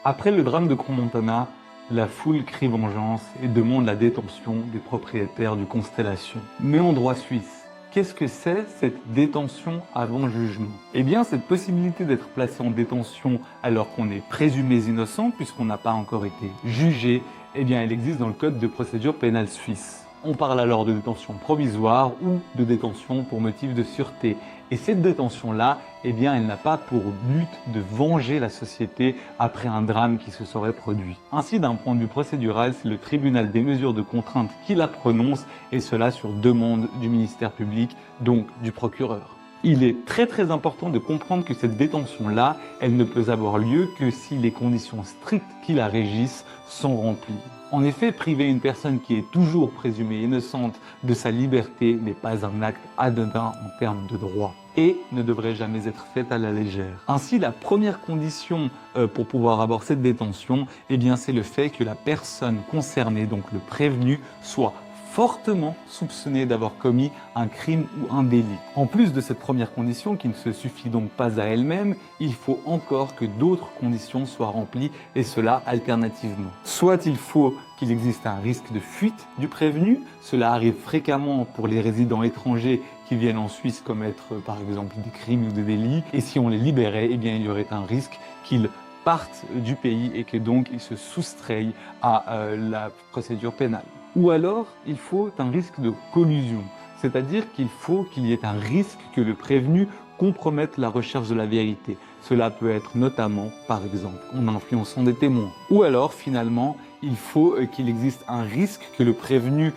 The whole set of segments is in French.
Après le drame de Crans-Montana, la foule crie vengeance et demande la détention des propriétaires du Constellation. Mais en droit suisse, qu'est-ce que c'est cette détention avant jugement? Eh bien, cette possibilité d'être placé en détention alors qu'on est présumé innocent, puisqu'on n'a pas encore été jugé, eh bien, elle existe dans le Code de procédure pénale suisse. On parle alors de détention provisoire ou de détention pour motif de sûreté. Et cette détention-là, eh bien, elle n'a pas pour but de venger la société après un drame qui se serait produit. Ainsi, d'un point de vue procédural, c'est le tribunal des mesures de contrainte qui la prononce, et cela sur demande du ministère public, donc du procureur. Il est très important de comprendre que cette détention-là, elle ne peut avoir lieu que si les conditions strictes qui la régissent sont remplies. En effet, priver une personne qui est toujours présumée innocente de sa liberté n'est pas un acte anodin en termes de droit et ne devrait jamais être faite à la légère. Ainsi, la première condition pour pouvoir avoir cette détention, eh bien, c'est le fait que la personne concernée, donc le prévenu, soit fortement soupçonné d'avoir commis un crime ou un délit. En plus de cette première condition, qui ne se suffit donc pas à elle-même, il faut encore que d'autres conditions soient remplies, et cela alternativement. Soit il faut qu'il existe un risque de fuite du prévenu, cela arrive fréquemment pour les résidents étrangers qui viennent en Suisse commettre par exemple des crimes ou des délits, et si on les libérait, eh bien il y aurait un risque qu'ils partent du pays et que donc ils se soustrayent à la procédure pénale. Ou alors, il faut un risque de collusion, c'est-à-dire qu'il faut qu'il y ait un risque que le prévenu compromette la recherche de la vérité. Cela peut être notamment, par exemple, en influençant des témoins. Ou alors, finalement, il faut qu'il existe un risque que le prévenu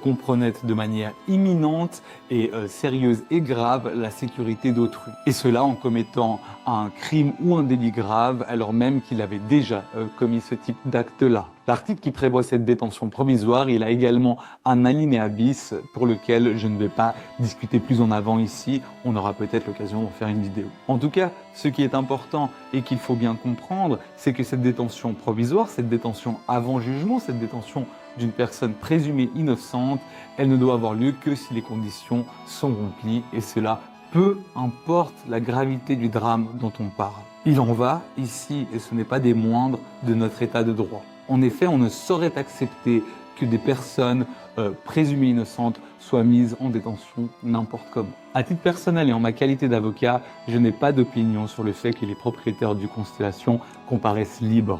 compromette de manière imminente et sérieuse et grave la sécurité d'autrui. Et cela en commettant un crime ou un délit grave alors même qu'il avait déjà commis ce type d'acte-là. L'article qui prévoit cette détention provisoire, il a également un alinéa bis pour lequel je ne vais pas discuter plus en avant ici. On aura peut-être l'occasion d'en faire une vidéo. En tout cas, ce qui est important et qu'il faut bien comprendre, c'est que cette détention provisoire, cette détention avant jugement, cette détention d'une personne présumée innocente, elle ne doit avoir lieu que si les conditions sont remplies, et cela peu importe la gravité du drame dont on parle. Il en va ici, et ce n'est pas des moindres, de notre état de droit. En effet, on ne saurait accepter que des personnes présumées innocentes soient mises en détention n'importe comment. À titre personnel et en ma qualité d'avocat, je n'ai pas d'opinion sur le fait que les propriétaires du Constellation comparaissent libres.